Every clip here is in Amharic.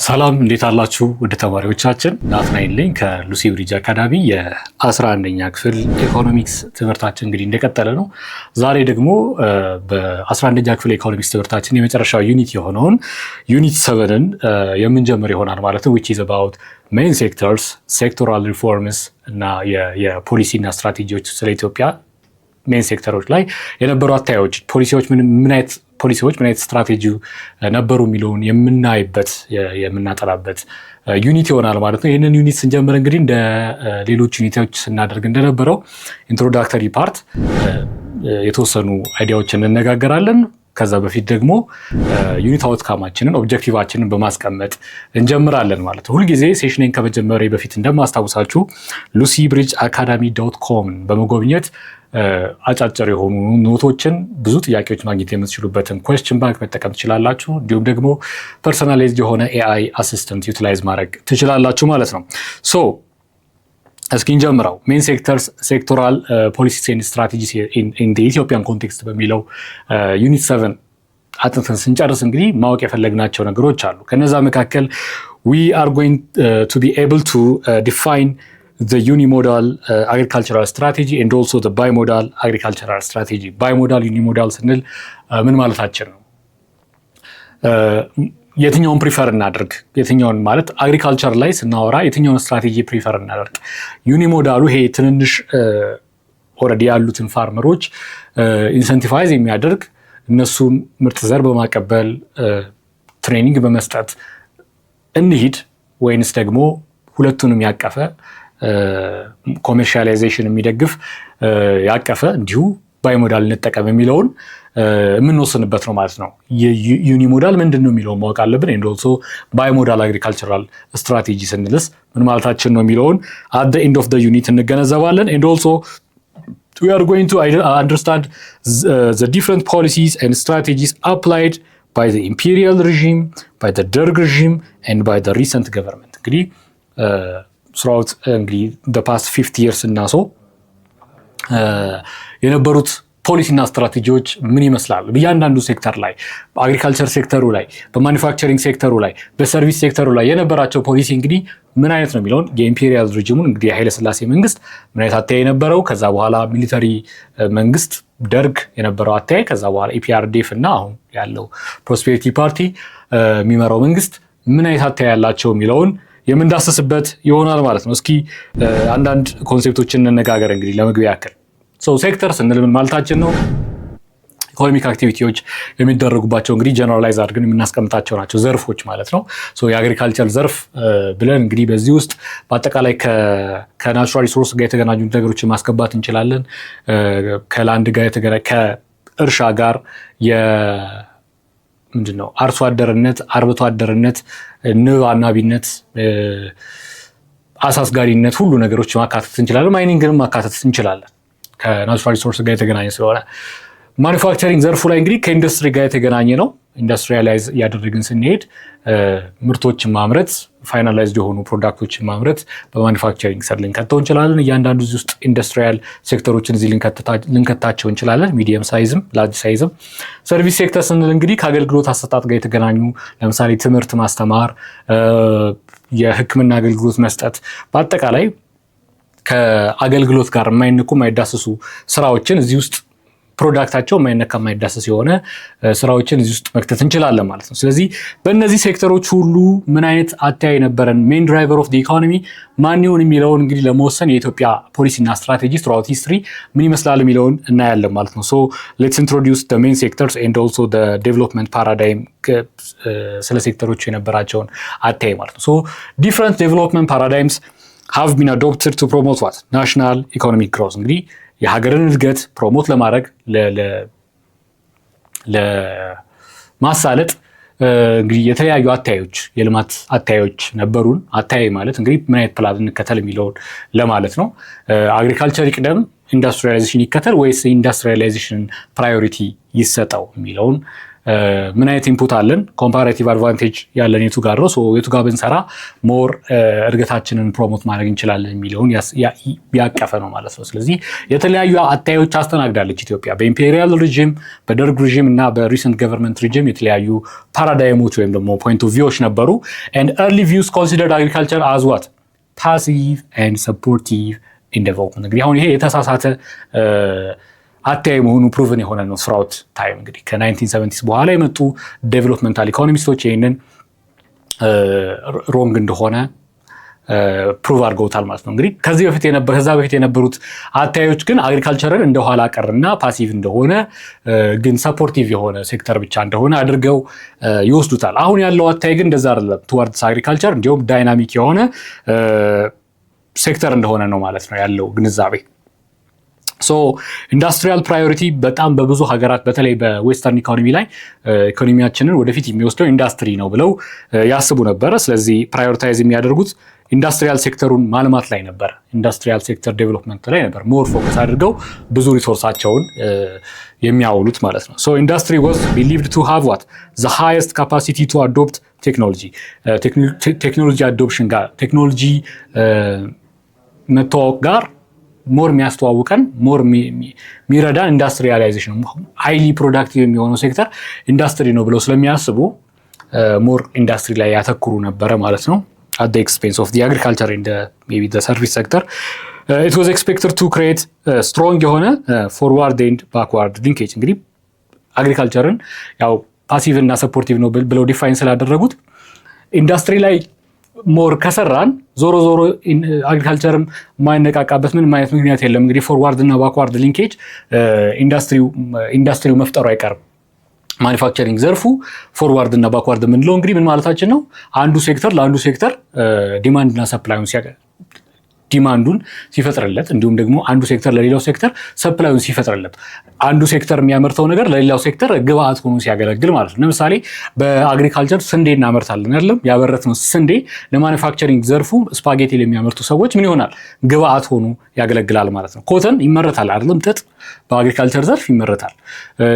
ሰላም እንዴት አላችሁ? ወደ ተማሪዎቻችን ናትናኤል ነኝ ከሉሲ ብሪጅ አካዳሚ የ11ኛ ክፍል ኢኮኖሚክስ ትምህርታችን እንግዲህ እንደቀጠለ ነው። ዛሬ ደግሞ በ11ኛ ክፍል ኢኮኖሚክስ ትምህርታችን የመጨረሻው ዩኒት የሆነውን ዩኒት 7ን የምንጀምር ይሆናል ማለት ነው። which is about main sectors, sectoral reforms እና የፖሊሲና ስትራቴጂዎች ስለ ኢትዮጵያ ሜን ሴክተሮች ላይ የነበሩ አታዮች ፖሊሲዎች ምን አይነት ስትራቴጂ ነበሩ የሚለውን የምናይበት የምናጠራበት ዩኒት ይሆናል ማለት ነው። ይህንን ዩኒት ስንጀምር እንግዲህ እንደ ሌሎች ዩኒቶች ስናደርግ እንደነበረው ኢንትሮዳክተሪ ፓርት የተወሰኑ አይዲያዎችን እንነጋገራለን። ከዛ በፊት ደግሞ ዩኒት አውትካማችንን ኦብጀክቲቫችንን በማስቀመጥ እንጀምራለን ማለት ነው። ሁልጊዜ ሴሽኔን ከመጀመሪያ በፊት እንደማስታውሳችሁ lucybridgeacademy.com በመጎብኘት አጫጭር የሆኑ ኖቶችን ብዙ ጥያቄዎች ማግኘት የምትችሉበትን ኩዌስችን ባንክ መጠቀም ትችላላችሁ። እንዲሁም ደግሞ ፐርሰናላይዝድ የሆነ ኤአይ አሲስተንት ዩቲላይዝ ማድረግ ትችላላችሁ ማለት ነው። ሶ እስኪ እንጀምረው። ሜን ሴክተርስ ሴክቶራል ፖሊሲስ ኤንድ ስትራቴጂስ ኢን ዘ ኢትዮጵያን ኮንቴክስት በሚለው ዩኒት 7 አጥንተን ስንጨርስ እንግዲህ ማወቅ የፈለግናቸው ነገሮች አሉ። ከነዛ መካከል we are going to be able to define the unimodal agricultural strategy and also the bimodal agricultural strategy. Bimodal unimodal ስንል ምን ማለታችን ነው? የትኛውን ፕሪፈር እናደርግ? የትኛውን ማለት አግሪካልቸር ላይ ስናወራ የትኛውን ስትራቴጂ ፕሪፈር እናደርግ? ዩኒሞዳሉ ይሄ ትንንሽ ኦልሬዲ ያሉትን ፋርመሮች ኢንሰንቲቫይዝ የሚያደርግ እነሱን ምርጥ ዘር በማቀበል ትሬኒንግ በመስጠት እንሂድ፣ ወይንስ ደግሞ ሁለቱንም ያቀፈ ኮሜርሻላይዜሽን የሚደግፍ ያቀፈ እንዲሁ ባይሞዳል እንጠቀም የሚለውን የምንወስንበት ነው ማለት ነው። ዩኒሞዳል ምንድን ነው የሚለውን ማወቅ አለብን። ኤንድ ኦልሶ ባይሞዳል አግሪካልቸራል ስትራቴጂ ስንልስ ምን ማለታችን ነው የሚለውን አት ዘ ኤንድ ኦፍ ዘ ዩኒት እንገነዘባለን። ኤንድ ኦልሶ we are going to understand the different policies and strategies applied by the imperial regime, by the Derg regime and by the recent government. እንግዲህ throughout እንግዲህ the past 50 years እና so የነበሩት ፖሊሲና ስትራቴጂዎች ምን ይመስላሉ? በእያንዳንዱ ሴክተር ላይ በአግሪካልቸር ሴክተሩ ላይ፣ በማኒፋክቸሪንግ ሴክተሩ ላይ፣ በሰርቪስ ሴክተሩ ላይ የነበራቸው ፖሊሲ እንግዲህ ምን አይነት ነው የሚለውን የኢምፔሪያል ሬጂሙን እንግዲህ የኃይለ ሥላሴ መንግስት ምን አይነት አተያይ የነበረው፣ ከዛ በኋላ ሚሊተሪ መንግስት ደርግ የነበረው አተያይ፣ ከዛ በኋላ ኢፒአርዲኤፍ እና አሁን ያለው ፕሮስፔሪቲ ፓርቲ የሚመራው መንግስት ምን አይነት አተያይ ያላቸው የሚለውን የምንዳሰስበት ይሆናል ማለት ነው። እስኪ አንዳንድ ኮንሴፕቶችን እንነጋገር እንግዲህ ለመግቢያ ያክል። ሴክተር ስንል ምን ማለታችን ነው? ኢኮኖሚክ አክቲቪቲዎች የሚደረጉባቸው እንግዲህ ጀነራላይዝ አድርገን የምናስቀምጣቸው ናቸው፣ ዘርፎች ማለት ነው። የአግሪካልቸር ዘርፍ ብለን እንግዲህ በዚህ ውስጥ በአጠቃላይ ከናቹራል ሪሶርስ ጋር የተገናኙ ነገሮችን ማስገባት እንችላለን። ከላንድ ጋር ከእርሻ ጋር ምንድነው አርሶ አደርነት፣ አርብቶ አደርነት፣ ንብ አናቢነት፣ አሳስጋሪነት ሁሉ ነገሮች ማካተት እንችላለን። ማይኒንግንም ማካተት እንችላለን ከናቹራል ሪሶርስ ጋር የተገናኘ ስለሆነ። ማኒፋክቸሪንግ ዘርፉ ላይ እንግዲህ ከኢንዱስትሪ ጋር የተገናኘ ነው። ኢንዱስትሪያላይዝ እያደረግን ስንሄድ ምርቶችን ማምረት፣ ፋይናላይዝድ የሆኑ ፕሮዳክቶችን ማምረት በማኒፋክቸሪንግ ስር ልንከተው እንችላለን። እያንዳንዱ እዚህ ውስጥ ኢንዱስትሪያል ሴክተሮችን እዚህ ልንከታቸው እንችላለን፣ ሚዲየም ሳይዝም ላርጅ ሳይዝም። ሰርቪስ ሴክተር ስንል እንግዲህ ከአገልግሎት አሰጣጥ ጋር የተገናኙ ለምሳሌ ትምህርት ማስተማር፣ የሕክምና አገልግሎት መስጠት፣ በአጠቃላይ ከአገልግሎት ጋር የማይነኩ የማይዳሰሱ ስራዎችን እዚህ ውስጥ ፕሮዳክታቸው የማይነካ የማይዳሰስ የሆነ ስራዎችን እዚህ ውስጥ መክተት እንችላለን ማለት ነው። ስለዚህ በእነዚህ ሴክተሮች ሁሉ ምን አይነት አተያይ ነበረን፣ ሜን ድራይቨር ኦፍ ዲ ኢኮኖሚ ማን ይሁን የሚለውን እንግዲህ ለመወሰን የኢትዮጵያ ፖሊሲና ስትራቴጂ ትራውት ሂስትሪ ምን ይመስላል የሚለውን እናያለን ማለት ነው። ሶ ሌትስ ኢንትሮዲውስ ዘ ሜን ሴክተርስ ኤንድ ኦልሶ ዘ ዴቨሎፕመንት ፓራዳይም፣ ስለ ሴክተሮቹ የነበራቸውን አተያይ ማለት ነው። ሶ ዲፍረንት ዴቨሎፕመንት ፓራዳይምስ have been adopted to promote what? National economic growth. እንግዲህ የሀገርን እድገት ፕሮሞት ለማድረግ ለማሳለጥ እንግዲህ የተለያዩ አተያዮች፣ የልማት አተያዮች ነበሩን። አተያይ ማለት እንግዲህ ምን አይነት ፕላን እንከተል የሚለውን ለማለት ነው። አግሪካልቸር ይቅደም፣ ኢንዱስትሪያላይዜሽን ይከተል ወይስ ኢንዱስትሪያላይዜሽን ፕራዮሪቲ ይሰጠው የሚለውን ምን አይነት ኢንፑት አለን፣ ኮምፓራቲቭ አድቫንቴጅ ያለን የቱ ጋር ነው፣ የቱ ጋር ብንሰራ ሞር እድገታችንን ፕሮሞት ማድረግ እንችላለን የሚለውን ያቀፈ ነው ማለት ነው። ስለዚህ የተለያዩ አታዮች አስተናግዳለች ኢትዮጵያ በኢምፔሪያል ሪጅም፣ በደርግ ሪጅም እና በሪሰንት ገቨርንመንት ሪጅም የተለያዩ ፓራዳይሞች ወይም ደግሞ ፖይንት ኦፍ ቪዎች ነበሩ። and early views considered agriculture as what passive and supportive in development። እንግዲህ አሁን ይሄ የተሳሳተ አተያይ መሆኑ ፕሩቭን የሆነ ነው ስራውት ታይም። እንግዲህ ከ1970 በኋላ የመጡ ዴቨሎፕመንታል ኢኮኖሚስቶች ይህንን ሮንግ እንደሆነ ፕሩቭ አድርገውታል ማለት ነው። እንግዲህ ከዛ በፊት የነበሩት አተያዮች ግን አግሪካልቸርን እንደ ኋላ ቀርና ፓሲቭ እንደሆነ ግን ሰፖርቲቭ የሆነ ሴክተር ብቻ እንደሆነ አድርገው ይወስዱታል። አሁን ያለው አተያይ ግን እንደዛ አይደለም። ቱዋርድስ አግሪካልቸር እንዲሁም ዳይናሚክ የሆነ ሴክተር እንደሆነ ነው ማለት ነው ያለው ግንዛቤ። ሶ ኢንዱስትሪያል ፕራዮሪቲ በጣም በብዙ ሀገራት በተለይ በዌስተርን ኢኮኖሚ ላይ ኢኮኖሚያችንን ወደፊት የሚወስደው ኢንዱስትሪ ነው ብለው ያስቡ ነበረ። ስለዚህ ፕራዮሪታይዝ የሚያደርጉት ኢንዱስትሪያል ሴክተሩን ማልማት ላይ ነበር፣ ኢንዱስትሪያል ሴክተር ዴቨሎፕመንት ላይ ነበር ሞር ፎከስ አድርገው ብዙ ሪሶርሳቸውን የሚያውሉት ማለት ነው። ሶ ኢንዱስትሪ ዋዝ ቢሊቭድ ቱ ሃቭ ዋት ዘ ሃይስት ካፓሲቲ ቱ አዶፕት ቴክኖሎጂ። ቴክኖሎጂ አዶፕሽን ጋር ቴክኖሎጂ መተዋወቅ ጋር ሞር የሚያስተዋውቀን ሞር የሚረዳን ኢንዱስትሪያላይዜሽን ነው። ሃይሊ ፕሮዳክቲቭ የሚሆነው ሴክተር ኢንዱስትሪ ነው ብለው ስለሚያስቡ ሞር ኢንዱስትሪ ላይ ያተኩሩ ነበረ ማለት ነው። at the expense of the agriculture and maybe the service sector. It was expected to create strong የሆነ forward and backward linkage። እንግዲህ አግሪካልቸርን ያው ፓሲቭ እና ሰፖርቲቭ ነው ብለው ዲፋይን ስላደረጉት ኢንዱስትሪ ላይ ሞር ከሰራን ዞሮ አግሪካልቸርም ማይነቃቃበት ምን ማለት ምክንያት የለም። እንግዲህ ፎርዋርድ እና ባክዋርድ ሊንኬጅ ኢንዱስትሪው መፍጠሩ አይቀርም። ማኒፋክቸሪንግ ዘርፉ ፎርዋርድ እና ባክዋርድ የምንለው እንግዲህ ምን ማለታችን ነው? አንዱ ሴክተር ለአንዱ ሴክተር ዲማንድ እና ሰፕላዩን ዲማንዱን ሲፈጥርለት እንዲሁም ደግሞ አንዱ ሴክተር ለሌላው ሴክተር ሰፕላዩን ሲፈጥርለት አንዱ ሴክተር የሚያመርተው ነገር ለሌላው ሴክተር ግብአት ሆኖ ሲያገለግል ማለት ነው። ለምሳሌ በአግሪካልቸር ስንዴ እናመርታለን አይደለም? ያበረትነው ስንዴ ለማኒፋክቸሪንግ ዘርፉ ስፓጌቲ ለሚያመርቱ ሰዎች ምን ይሆናል? ግብአት ሆኖ ያገለግላል ማለት ነው። ኮተን ይመረታል አይደለም? ጥጥ በአግሪካልቸር ዘርፍ ይመረታል።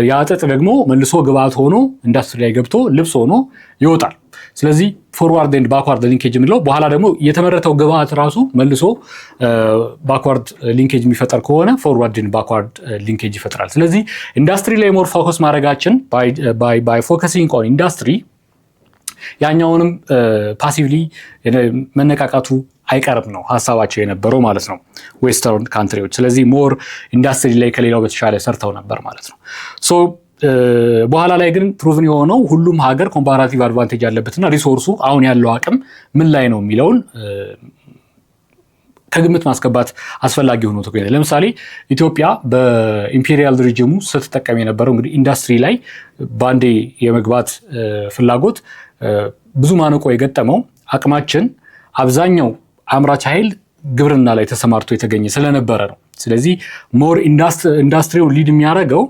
ያ ጥጥ ደግሞ መልሶ ግብአት ሆኖ ኢንዱስትሪ ላይ ገብቶ ልብስ ሆኖ ይወጣል። ስለዚህ ፎርዋርድ ኤንድ ባክዋርድ ሊንኬጅ የምንለው በኋላ ደግሞ የተመረተው ግብአት ራሱ መልሶ ባክዋርድ ሊንኬጅ የሚፈጠር ከሆነ ፎርዋርድ ኤንድ ባክዋርድ ሊንኬጅ ይፈጥራል። ስለዚህ ኢንዱስትሪ ላይ ሞር ፎከስ ማድረጋችን ባይ ፎከሲንግ ኦን ኢንዱስትሪ ያኛውንም ፓሲቭሊ መነቃቃቱ አይቀርም ነው ሀሳባቸው የነበረው ማለት ነው ዌስተርን ካንትሪዎች። ስለዚህ ሞር ኢንዱስትሪ ላይ ከሌላው በተሻለ ሰርተው ነበር ማለት ነው። ሶ በኋላ ላይ ግን ፕሩቭን የሆነው ሁሉም ሀገር ኮምፓራቲቭ አድቫንቴጅ ያለበትና ሪሶርሱ አሁን ያለው አቅም ምን ላይ ነው የሚለውን ከግምት ማስገባት አስፈላጊ ሆኖ ተገኘ። ለምሳሌ ኢትዮጵያ በኢምፔሪያል ሪጅሙ ስትጠቀም የነበረው እንግዲህ ኢንዱስትሪ ላይ ባንዴ የመግባት ፍላጎት ብዙ ማነቆ የገጠመው አቅማችን አብዛኛው አምራች ኃይል ግብርና ላይ ተሰማርቶ የተገኘ ስለነበረ ነው። ስለዚህ ሞር ኢንዱስትሪው ሊድ የሚያደርገው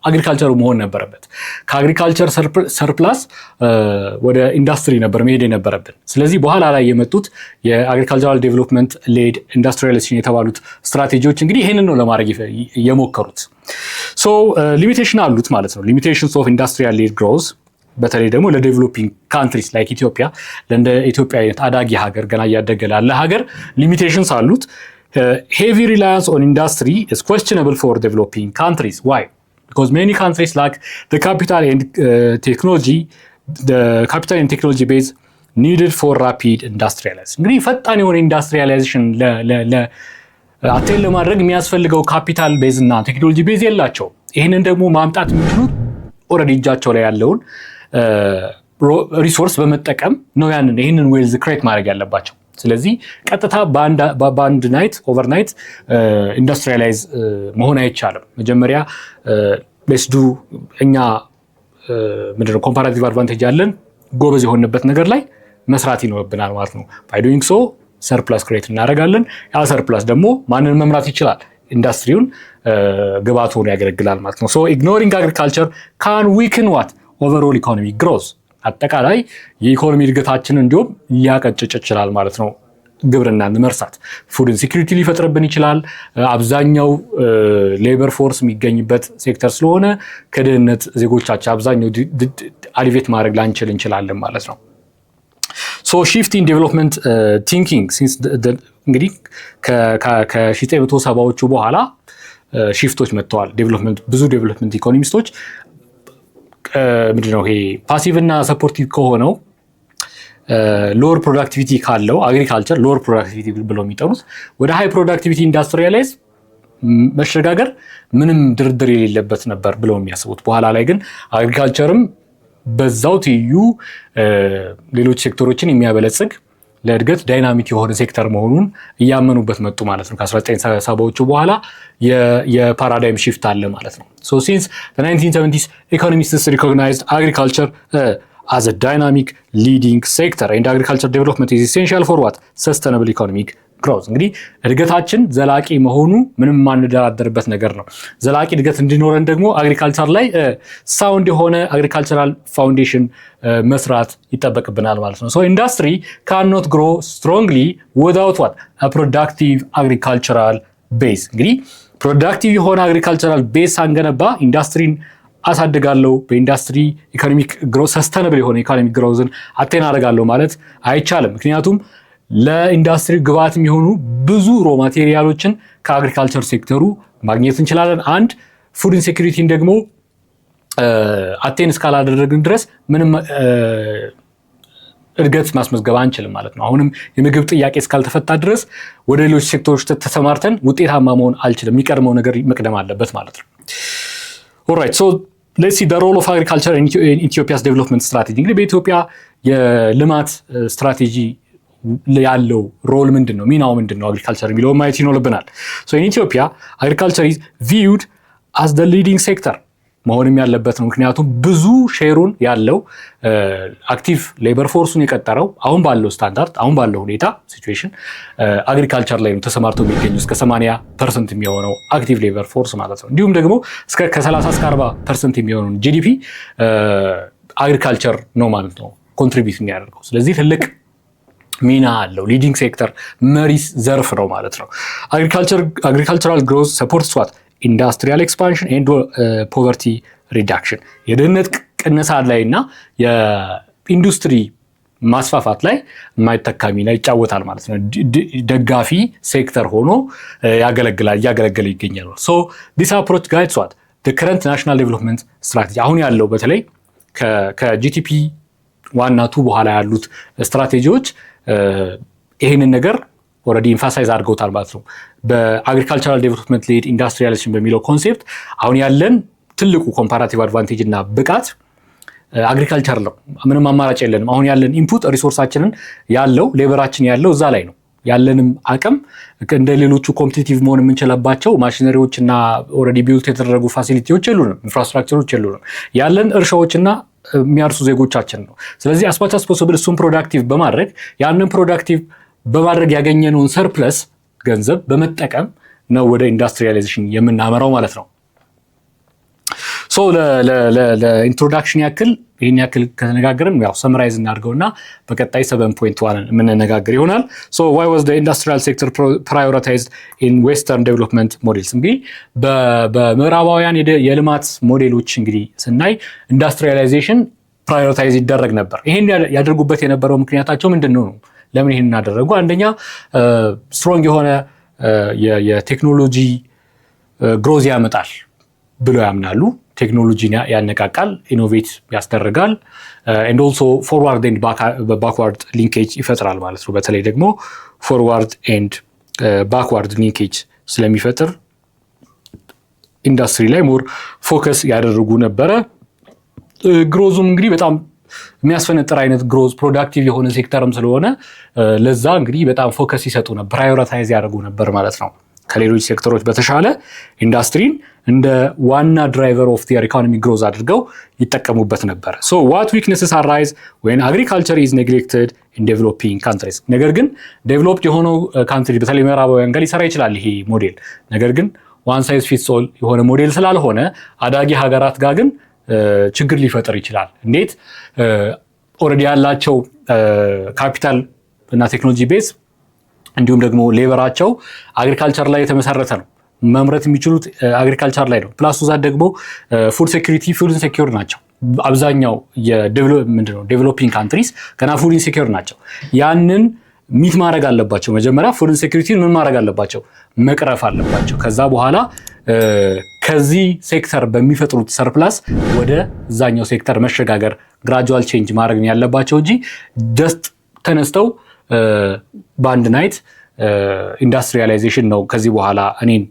አግሪካልቸሩ መሆን ነበረበት። ከአግሪካልቸር ሰርፕላስ ወደ ኢንዱስትሪ ነበር መሄድ የነበረብን። ስለዚህ በኋላ ላይ የመጡት የአግሪካልቸራል ዴቨሎፕመንት ሌድ ኢንዱስትሪያላይዜሽን የተባሉት ስትራቴጂዎች እንግዲህ ይህንን ነው ለማድረግ የሞከሩት። ሶ ሊሚቴሽን አሉት ማለት ነው። ሊሚቴሽንስ ኦፍ ኢንዱስትሪያል ሌድ ግሮዝ በተለይ ደግሞ ለዴቨሎፒንግ ካንትሪስ ላይክ ኢትዮጵያ ለእንደ ኢትዮጵያ አይነት አዳጊ ሀገር ገና እያደገ ላለ ሀገር ሊሚቴሽንስ አሉት። Heavy reliance on industry is questionable for developing countries. Why? Because many countries lack the capital and technology base needed for rapid industrialization. እንግዲህ ፈጣን የሆነ ኢንዱስትሪያላይዜሽን አቴን ለማድረግ የሚያስፈልገው ካፒታል ቤዝ እና ቴክኖሎጂ ቤዝ የላቸው። ይህንን ደግሞ ማምጣት የሚችሉት ኦልሬዲ እጃቸው ላይ ያለውን ሪሶርስ በመጠቀም ነው ይህንን ዌልዝ ክሬት ማድረግ ያለባቸው። ስለዚህ ቀጥታ በአንድ ናይት ኦቨርናይት ኢንዱስትሪያላይዝ መሆን አይቻልም። መጀመሪያ ለስዱ እኛ ምንድነው ኮምፓራቲቭ አድቫንቴጅ ያለን ጎበዝ የሆነበት ነገር ላይ መስራት ይኖርብናል ማለት ነው። ባይ ዶይንግ ሶ ሰርፕላስ ክሬት እናደርጋለን። ያ ሰርፕላስ ደግሞ ማንን መምራት ይችላል? ኢንዱስትሪውን ግብአት ሆኖ ያገለግላል ማለት ነው። ሶ ኢግኖሪንግ አግሪካልቸር ካን ዊክን ዋት ኦቨርኦል ኢኮኖሚ ግሮዝ አጠቃላይ የኢኮኖሚ እድገታችንን እንዲሁም ሊያቀጭጭ ይችላል ማለት ነው ግብርናን መርሳት ፉድ ኢንሴኩሪቲ ሊፈጥርብን ይችላል። አብዛኛው ሌበር ፎርስ የሚገኝበት ሴክተር ስለሆነ ከድህነት ዜጎቻችን አብዛኛው አሊቬት ማድረግ ላንችል እንችላለን ማለት ነው። ሶ ሺፍት ኢን ዴቨሎፕመንት ቲንኪንግ ሲንስ እንግዲህ ከ1970ዎቹ በኋላ ሺፍቶች መጥተዋል። ብዙ ዴቨሎፕመንት ኢኮኖሚስቶች ምንድነው ይሄ ፓሲቭ እና ሰፖርቲቭ ከሆነው ሎወር ፕሮዳክቲቪቲ ካለው አግሪካልቸር ሎወር ፕሮዳክቲቪቲ ብለው የሚጠሩት ወደ ሃይ ፕሮዳክቲቪቲ ኢንዱስትሪያላይዝ መሸጋገር ምንም ድርድር የሌለበት ነበር ብለው የሚያስቡት። በኋላ ላይ ግን አግሪካልቸርም በዛው ትይዩ ሌሎች ሴክተሮችን የሚያበለጽግ ለእድገት ዳይናሚክ የሆነ ሴክተር መሆኑን እያመኑበት መጡ ማለት ነው። ከ1970ዎቹ በኋላ የፓራዳይም ሺፍት አለ ማለት ነው። ሶ ሲንስ the 1970s economists recognized agriculture as a dynamic leading sector and agriculture development is essential for what? Sustainable economic growth. እንግዲህ እድገታችን ዘላቂ መሆኑ ምንም ማንደራደርበት ነገር ነው። ዘላቂ እድገት እንዲኖረን ደግሞ አግሪካልቸር ላይ ሳውንድ የሆነ አግሪካልቸራል ፋውንዴሽን መስራት ይጠበቅብናል ማለት ነው። so industry cannot grow strongly without what? a productive agricultural base. እንግዲህ ፕሮዳክቲቭ የሆነ አግሪካልቸራል ቤዝ ሳንገነባ ኢንዱስትሪን አሳድጋለሁ በኢንዱስትሪ ኢኮኖሚክ ግሮዝ ሰስተነብል የሆነ ኢኮኖሚክ ግሮዝን አቴን አደርጋለሁ ማለት አይቻልም። ምክንያቱም ለኢንዱስትሪ ግብዓት የሚሆኑ ብዙ ሮ ማቴሪያሎችን ከአግሪካልቸር ሴክተሩ ማግኘት እንችላለን። አንድ ፉድ ኢንሴኩሪቲን ደግሞ አቴን እስካላደረግን ድረስ ምንም እድገት ማስመዝገብ አንችልም ማለት ነው። አሁንም የምግብ ጥያቄ እስካልተፈታ ድረስ ወደ ሌሎች ሴክተሮች ተሰማርተን ውጤታማ መሆን አልችልም። የሚቀድመው ነገር መቅደም አለበት ማለት ነው። ኦልራይት ሶ ሌትስ ሲ ዘ ሮል ኦፍ አግሪካልቸር ኢን ኢትዮጵያስ ዴቨሎፕመንት ስትራቴጂ። እንግዲህ በኢትዮጵያ የልማት ስትራቴጂ ያለው ሮል ምንድን ነው? ሚናው ምንድን ነው? አግሪካልቸር የሚለው ማየት ይኖርብናል። ሶ ኢን ኢትዮጵያ አግሪካልቸር ኢዝ ቪውድ አስ ዘ ሊዲንግ ሴክተር መሆንም ያለበት ነው። ምክንያቱም ብዙ ሼሩን ያለው አክቲቭ ሌበር ፎርሱን የቀጠረው አሁን ባለው ስታንዳርድ አሁን ባለው ሁኔታ ሲቹዌሽን አግሪካልቸር ላይ ነው ተሰማርተው የሚገኙ እስከ 80% የሚሆነው አክቲቭ ሌበር ፎርስ ማለት ነው። እንዲሁም ደግሞ ከ30 እስከ 40% የሚሆነው ጂዲፒ አግሪካልቸር ነው ማለት ነው ኮንትሪቢዩት የሚያደርገው። ስለዚህ ትልቅ ሚና አለው። ሊዲንግ ሴክተር መሪ ዘርፍ ነው ማለት ነው። አግሪካልቸራል ግሮዝ ሰፖርትስ ዋት ኢንዱስትሪያል ኤክስፓንሽን ኤንድ ፖቨርቲ ሪዳክሽን የድህነት ቅነሳ ላይ እና የኢንዱስትሪ ማስፋፋት ላይ የማይተካ ሚና ይጫወታል ማለት ነው። ደጋፊ ሴክተር ሆኖ እያገለገለ ይገኛል። ሶ ዲስ አፕሮች ጋይድስ ዋት ዘ ከረንት ናሽናል ዴቨሎፕመንት ስትራቴጂ አሁን ያለው በተለይ ከጂቲፒ ዋና ቱ በኋላ ያሉት ስትራቴጂዎች ይህንን ነገር ኦልሬዲ ኢንፋሳይዝ አድርገውታል ማለት ነው። በአግሪካልቸራል ዴቨሎፕመንት ሌድ ኢንዱስትሪያላይዜሽን በሚለው ኮንሴፕት አሁን ያለን ትልቁ ኮምፓራቲቭ አድቫንቴጅ እና ብቃት አግሪካልቸር ነው። ምንም አማራጭ የለንም። አሁን ያለን ኢንፑት ሪሶርሳችንን ያለው ሌበራችን ያለው እዛ ላይ ነው። ያለንም አቅም እንደ ሌሎቹ ኮምፒቲቲቭ መሆን የምንችልባቸው ማሽነሪዎች እና ኦልሬዲ ቢልት የተደረጉ ፋሲሊቲዎች የሉንም፣ ኢንፍራስትራክቸሮች የሉንም። ያለን እርሻዎችና የሚያርሱ ዜጎቻችን ነው። ስለዚህ አስማች አስ ፖሲብል እሱን ፕሮዳክቲቭ በማድረግ ያንን ፕሮዳክቲቭ በማድረግ ያገኘነውን ሰርፕለስ ገንዘብ በመጠቀም ነው ወደ ኢንዱስትሪያላይዜሽን የምናመራው ማለት ነው። ሶ ለኢንትሮዳክሽን ያክል ይህን ያክል ከተነጋገርን ያው ሰምራይዝ እናድርገውና በቀጣይ 7.1 የምንነጋገር ይሆናል። ሶ ዋይ ዋዝ ዘ ኢንዱስትሪያል ሴክተር ፕራዮሪታይዝድ ኢን ዌስተርን ዴቨሎፕመንት ሞዴልስ። እንግዲህ በምዕራባውያን የልማት ሞዴሎች እንግዲህ ስናይ ኢንዱስትሪያላይዜሽን ፕራዮሪታይዝ ይደረግ ነበር። ይሄን ያደርጉበት የነበረው ምክንያታቸው ምንድን ነው? ለምን ይሄን እናደረጉ? አንደኛ ስትሮንግ የሆነ የቴክኖሎጂ ግሮዝ ያመጣል ብለው ያምናሉ። ቴክኖሎጂን ያነቃቃል፣ ኢኖቬት ያስደርጋል፣ ኤንድ ኦልሶ ፎርዋርድ ኤንድ ባክዋርድ ሊንኬጅ ይፈጥራል ማለት ነው። በተለይ ደግሞ ፎርዋርድ ኤንድ ባክዋርድ ሊንኬጅ ስለሚፈጥር ኢንዱስትሪ ላይ ሞር ፎከስ ያደርጉ ነበረ። ግሮዙም እንግዲህ በጣም የሚያስፈነጥር አይነት ግሮዝ ፕሮዳክቲቭ የሆነ ሴክተርም ስለሆነ ለዛ እንግዲህ በጣም ፎከስ ይሰጡ ነበር፣ ፕራዮሪታይዝ ያደርጉ ነበር ማለት ነው። ከሌሎች ሴክተሮች በተሻለ ኢንዱስትሪን እንደ ዋና ድራይቨር ኦፍ ዲር ኢኮኖሚ ግሮዝ አድርገው ይጠቀሙበት ነበር። ሶ ዋት ዊክነስስ አራይዝ ዌን አግሪካልቸር ኢዝ ኔግሌክትድ ኢን ዴቨሎፒንግ ካንትሪስ። ነገር ግን ዴቨሎፕድ የሆነው ካንትሪ በተለይ ምዕራባውያን ጋር ሊሰራ ይችላል ይሄ ሞዴል። ነገር ግን ዋን ሳይዝ ፊትስ ኦል የሆነ ሞዴል ስላልሆነ አዳጊ ሀገራት ጋር ግን ችግር ሊፈጠር ይችላል። እንዴት? ኦልሬዲ ያላቸው ካፒታል እና ቴክኖሎጂ ቤዝ እንዲሁም ደግሞ ሌበራቸው አግሪካልቸር ላይ የተመሰረተ ነው። መምረት የሚችሉት አግሪካልቸር ላይ ነው። ፕላስ ዛት ደግሞ ፉድ ሴኩሪቲ ፉድ ኢንሴኪዩር ናቸው። አብዛኛው ዴቨሎፒንግ ካንትሪስ ገና ፉድ ኢንሴኪዩር ናቸው። ያንን ሚት ማድረግ አለባቸው። መጀመሪያ ፉድ ኢንሴኪዩሪቲ ምን ማድረግ አለባቸው? መቅረፍ አለባቸው። ከዛ በኋላ ከዚህ ሴክተር በሚፈጥሩት ሰርፕላስ ወደ እዛኛው ሴክተር መሸጋገር ግራጁዋል ቼንጅ ማድረግ ያለባቸው እንጂ ጀስት ተነስተው በአንድ ናይት ኢንዱስትሪያላይዜሽን ነው ከዚህ በኋላ እኔን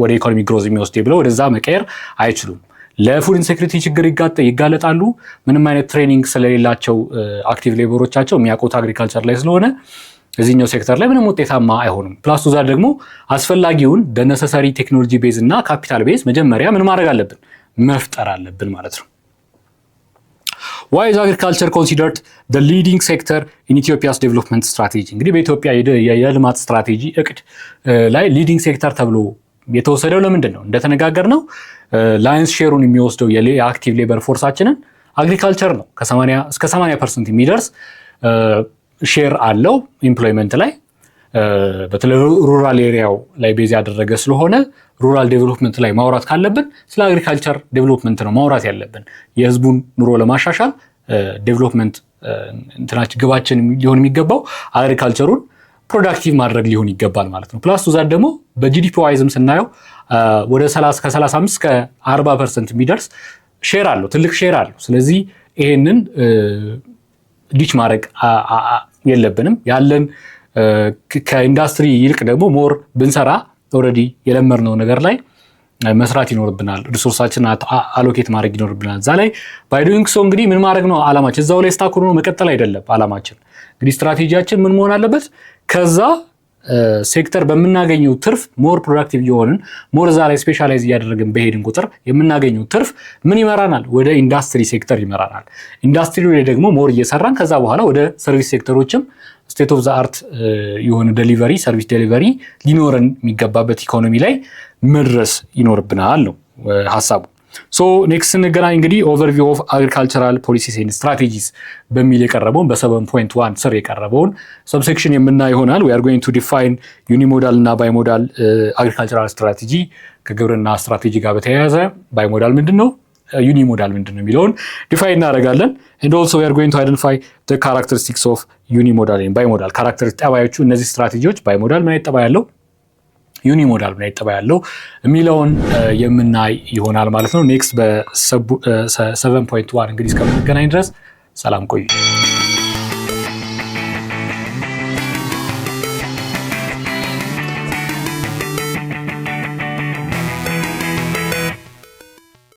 ወደ ኢኮኖሚ ግሮዝ የሚወስድ ብለው ወደዛ መቀየር አይችሉም። ለፉድ ኢንሴኩሪቲ ችግር ይጋለጣሉ። ምንም አይነት ትሬኒንግ ስለሌላቸው አክቲቭ ሌበሮቻቸው የሚያውቁት አግሪካልቸር ላይ ስለሆነ እዚህኛው ሴክተር ላይ ምንም ውጤታማ አይሆኑም። ፕላስ ዛ ደግሞ አስፈላጊውን ነሰሰሪ ቴክኖሎጂ ቤዝ እና ካፒታል ቤዝ መጀመሪያ ምን ማድረግ አለብን? መፍጠር አለብን ማለት ነው። Why is agriculture considered the leading sector in Ethiopia's development strategy? እንግዲህ በኢትዮጵያ የልማት ስትራቴጂ እቅድ ላይ ሊዲንግ ሴክተር ተብሎ የተወሰደው ለምንድን ነው? እንደተነጋገር ነው ላይንስ ሼሩን የሚወስደው የአክቲቭ ሌበር ፎርሳችንን አግሪካልቸር ነው። ከ80 እስከ 80% የሚደርስ ሼር አለው ኢምፕሎይመንት ላይ። በተለይ ሩራል ኤሪያው ላይ ቤዝ ያደረገ ስለሆነ ሩራል ዴቨሎፕመንት ላይ ማውራት ካለብን ስለ አግሪካልቸር ዴቨሎፕመንት ነው ማውራት ያለብን። የህዝቡን ኑሮ ለማሻሻል ዴቨሎፕመንት እንትናችን ግባችን ሊሆን የሚገባው አግሪካልቸሩን ፕሮዳክቲቭ ማድረግ ሊሆን ይገባል ማለት ነው። ፕላስ ዛት ደግሞ በጂዲፒ ዋይዝም ስናየው ወደ 35 እስከ 40% የሚደርስ ሼር አለው፣ ትልቅ ሼር አለው። ስለዚህ ይሄንን ዲች ማድረግ የለብንም። ያለን ከኢንዱስትሪ ይልቅ ደግሞ ሞር ብንሰራ ኦልሬዲ የለመድነው ነገር ላይ መስራት ይኖርብናል። ሪሶርሳችን አሎኬት ማድረግ ይኖርብናል እዛ ላይ። ባይ ዶይንግ ሶ እንግዲህ ምን ማድረግ ነው አላማችን? እዛው ላይ ስታክ ሆኖ መቀጠል አይደለም አላማችን። እንግዲህ ስትራቴጂያችን ምን መሆን አለበት? ከዛ ሴክተር በምናገኘው ትርፍ ሞር ፕሮዳክቲቭ የሆንን ሞር እዛ ላይ ስፔሻላይዝ እያደረግን በሄድን ቁጥር የምናገኘው ትርፍ ምን ይመራናል? ወደ ኢንዱስትሪ ሴክተር ይመራናል። ኢንዱስትሪ ላይ ደግሞ ሞር እየሰራን ከዛ በኋላ ወደ ሰርቪስ ሴክተሮችም ስቴት ኦፍ ዘ አርት የሆነ ዴሊቨሪ ሰርቪስ ዴሊቨሪ ሊኖረን የሚገባበት ኢኮኖሚ ላይ መድረስ ይኖርብናል ነው ሀሳቡ። ሶ ኔክስት ስንገናኝ እንግዲህ ኦቨርቪው ኦፍ አግሪካልቸራል ፖሊሲስ ኤንድ ስትራቴጂስ በሚል የቀረበውን በ7.1 ስር የቀረበውን ሰብሴክሽን የምናይ ይሆናል። we are going to define ዩኒሞዳል እና ባይሞዳል አግሪካልቸራል ስትራቴጂ ከግብርና ስትራቴጂ ጋር በተያያዘ ባይሞዳል ምንድን ነው ዩኒሞዳል ምንድን ነው የሚለውን ዲፋይን እናደርጋለን። and also we are going to identify the characteristics of unimodal and bimodal ካራክተሪስቲክስ ጠባዮቹ እነዚህ ስትራቴጂዎች ባይሞዳል ምን አይነት ጠባይ ያለው ዩኒሞዳል ምን አይነት ጠባይ ያለው የሚለውን የምናይ ይሆናል ማለት ነው። ኔክስት በ7.1 እንግዲህ እስከምንገናኝ ድረስ ሰላም ቆዩ።